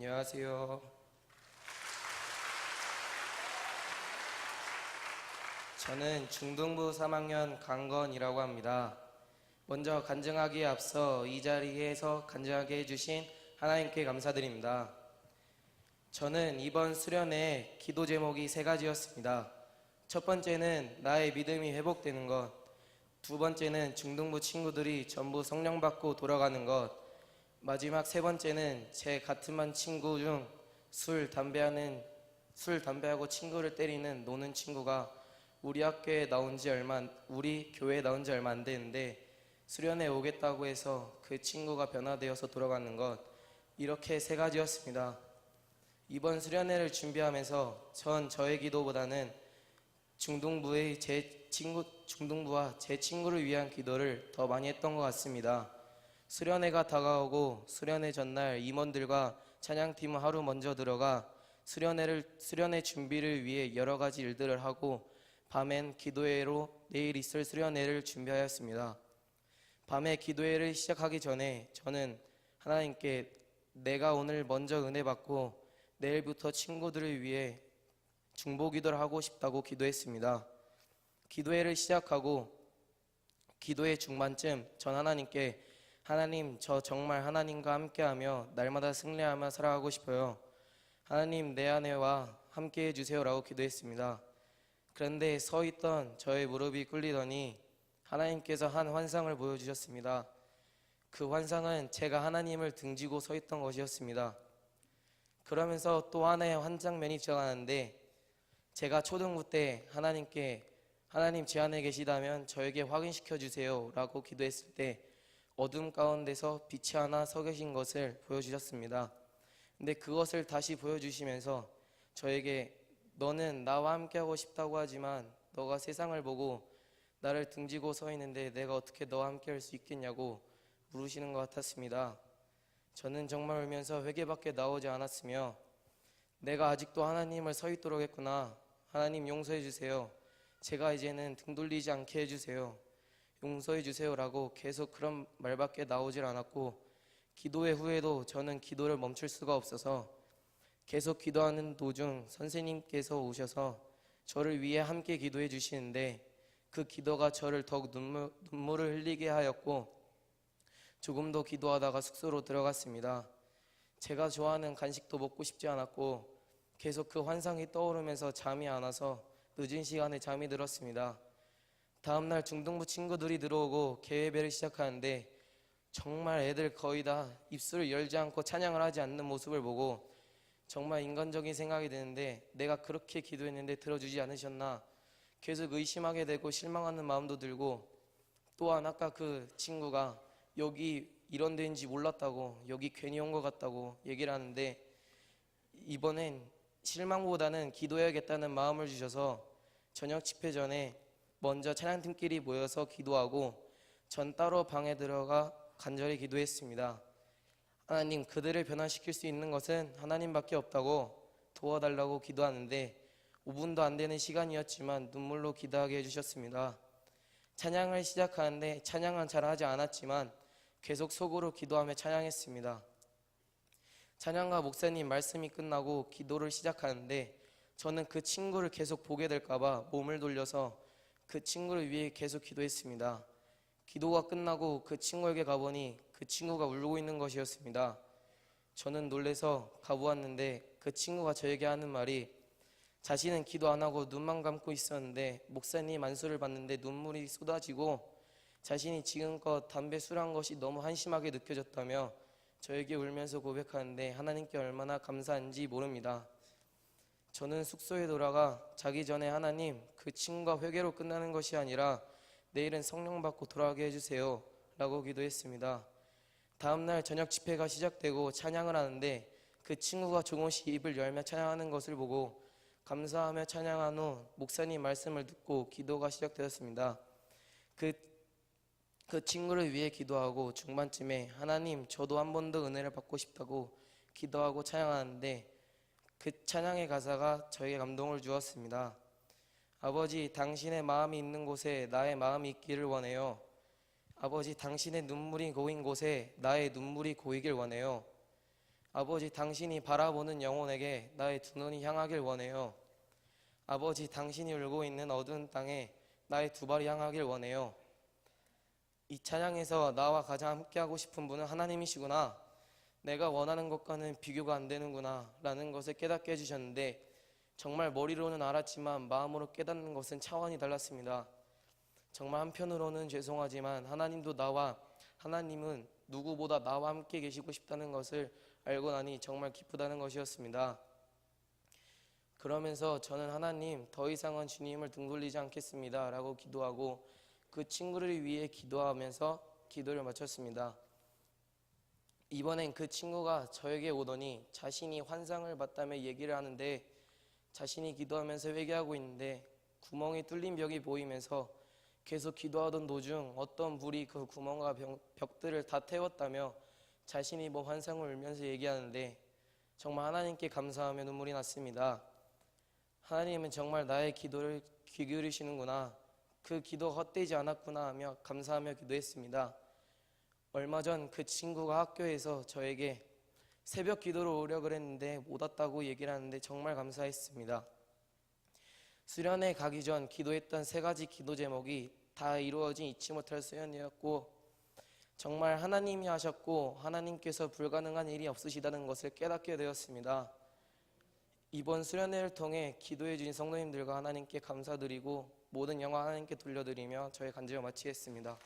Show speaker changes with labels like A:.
A: 안녕하세요. 저는 중등부 3학년 강건이라고 합니다. 먼저 간증하기에 앞서 이 자리에서 간증하게 해주신 하나님께 감사드립니다. 저는 이번 수련회 기도 제목이 세 가지였습니다. 첫 번째는 나의 믿음이 회복되는 것, 두 번째는 중등부 친구들이 전부 성령 받고 돌아가는 것, 마지막 세 번째는 제 같은 반 친구 중 술, 담배하고 친구를 때리는 노는 친구가 우리 교회에 나온 지 얼마 안 되는데 수련회 오겠다고 해서 그 친구가 변화되어서 돌아가는 것, 이렇게 세 가지였습니다. 이번 수련회를 준비하면서 전 저의 기도보다는 중등부와 제 친구를 위한 기도를 더 많이 했던 것 같습니다. 수련회가 다가오고 수련회 전날 임원들과 찬양팀은 하루 먼저 들어가 수련회 준비를 위해 여러 가지 일들을 하고 밤엔 기도회로 내일 있을 수련회를 준비하였습니다. 밤에 기도회를 시작하기 전에 저는 하나님께 내가 오늘 먼저 은혜 받고 내일부터 친구들을 위해 중보기도를 하고 싶다고 기도했습니다. 기도회를 시작하고 기도회 중반쯤 전 하나님께 하나님, 저 정말 하나님과 함께하며 날마다 승리하며 살아가고 싶어요. 하나님, 내 안에와 함께 해주세요라고 기도했습니다. 그런데 서 있던 저의 무릎이 꿇리더니 하나님께서 한 환상을 보여주셨습니다. 그 환상은 제가 하나님을 등지고 서 있던 것이었습니다. 그러면서 또 하나의 한 장면이 지나가는데 제가 초등부 때 하나님께 하나님 제 안에 계시다면 저에게 확인시켜 주세요 라고 기도했을 때 어둠 가운데서 빛이 하나 서 계신 것을 보여주셨습니다. 근데 그것을 다시 보여주시면서 저에게 너는 나와 함께하고 싶다고 하지만 너가 세상을 보고 나를 등지고 서 있는데 내가 어떻게 너와 함께할 수 있겠냐고 물으시는 것 같았습니다. 저는 정말 울면서 회개밖에 나오지 않았으며 내가 아직도 하나님을 서 있도록 했구나. 하나님 용서해 주세요. 제가 이제는 등 돌리지 않게 해주세요. 용서해 주세요라고 계속 그런 말밖에 나오질 않았고 기도회 후에도 저는 기도를 멈출 수가 없어서 계속 기도하는 도중 선생님께서 오셔서 저를 위해 함께 기도해 주시는데 그 기도가 저를 더욱 눈물을 흘리게 하였고 조금 더 기도하다가 숙소로 들어갔습니다. 제가 좋아하는 간식도 먹고 싶지 않았고 계속 그 환상이 떠오르면서 잠이 안 와서 늦은 시간에 잠이 들었습니다. 다음날 중등부 친구들이 들어오고 개회배를 시작하는데 정말 애들 거의 다 입술을 열지 않고 찬양을 하지 않는 모습을 보고 정말 인간적인 생각이 드는데 내가 그렇게 기도했는데 들어주지 않으셨나 계속 의심하게 되고 실망하는 마음도 들고 또한 아까 그 친구가 여기 이런 데인지 몰랐다고 여기 괜히 온 것 같다고 얘기를 하는데 이번엔 실망보다는 기도해야겠다는 마음을 주셔서 저녁 집회 전에 먼저 찬양팀끼리 모여서 기도하고 전 따로 방에 들어가 간절히 기도했습니다. 하나님, 그들을 변화시킬 수 있는 것은 하나님밖에 없다고 도와달라고 기도하는데 5분도 안 되는 시간이었지만 눈물로 기도하게 해주셨습니다. 찬양을 시작하는데 찬양은 잘 하지 않았지만 계속 속으로 기도하며 찬양했습니다. 찬양과 목사님 말씀이 끝나고 기도를 시작하는데 저는 그 친구를 계속 보게 될까봐 몸을 돌려서 그 친구를 위해 계속 기도했습니다. 기도가 끝나고 그 친구에게 가보니 그 친구가 울고 있는 것이었습니다. 저는 놀래서 가보았는데 그 친구가 저에게 하는 말이 자신은 기도 안 하고 눈만 감고 있었는데 목사님 안수를 받는데 눈물이 쏟아지고 자신이 지금껏 담배 술한 것이 너무 한심하게 느껴졌다며 저에게 울면서 고백하는데 하나님께 얼마나 감사한지 모릅니다. 저는 숙소에 돌아가 자기 전에 하나님, 그 친구가 회개로 끝나는 것이 아니라 내일은 성령 받고 돌아가게 해주세요 라고 기도했습니다. 다음날 저녁 집회가 시작되고 찬양을 하는데 그 친구가 조금씩 입을 열며 찬양하는 것을 보고 감사하며 찬양한 후 목사님 말씀을 듣고 기도가 시작되었습니다. 그 친구를 위해 기도하고 중반쯤에 하나님, 저도 한 번 더 은혜를 받고 싶다고 기도하고 찬양하는데 그 찬양의 가사가 저에게 감동을 주었습니다. 아버지, 당신의 마음이 있는 곳에 나의 마음이 있기를 원해요. 아버지, 당신의 눈물이 고인 곳에 나의 눈물이 고이길 원해요. 아버지, 당신이 바라보는 영혼에게 나의 두 눈이 향하길 원해요. 아버지, 당신이 울고 있는 어두운 땅에 나의 두 발이 향하길 원해요. 이 찬양에서 나와 가장 함께하고 싶은 분은 하나님이시구나, 내가 원하는 것과는 비교가 안 되는구나 라는 것을 깨닫게 해주셨는데, 정말 머리로는 알았지만 마음으로 깨닫는 것은 차원이 달랐습니다. 정말 한편으로는 죄송하지만 하나님은 누구보다 나와 함께 계시고 싶다는 것을 알고 나니 정말 기쁘다는 것이었습니다. 그러면서 저는 하나님, 더 이상은 주님을 등 돌리지 않겠습니다 라고 기도하고 그 친구를 위해 기도하면서 기도를 마쳤습니다. 이번엔 그 친구가 저에게 오더니 자신이 환상을 봤다며 얘기를 하는데, 자신이 기도하면서 회개하고 있는데 구멍이 뚫린 벽이 보이면서 계속 기도하던 도중 어떤 불이 그 구멍과 벽들을 다 태웠다며 자신이 뭐 환상을 울면서 얘기하는데, 정말 하나님께 감사하며 눈물이 났습니다. 하나님은 정말 나의 기도를 귀 기울이시는구나, 그 기도가 헛되지 않았구나 하며 감사하며 기도했습니다. 얼마 전 그 친구가 학교에서 저에게 새벽 기도를 오려고 했는데 못 왔다고 얘기를 하는데 정말 감사했습니다. 수련회 가기 전 기도했던 3가지 기도 제목이 다 이루어진 잊지 못할 수련회였고, 정말 하나님이 하셨고 하나님께서 불가능한 일이 없으시다는 것을 깨닫게 되었습니다. 이번 수련회를 통해 기도해 주신 성도님들과 하나님께 감사드리고 모든 영광 하나님께 돌려드리며 저의 간증을 마치겠습니다.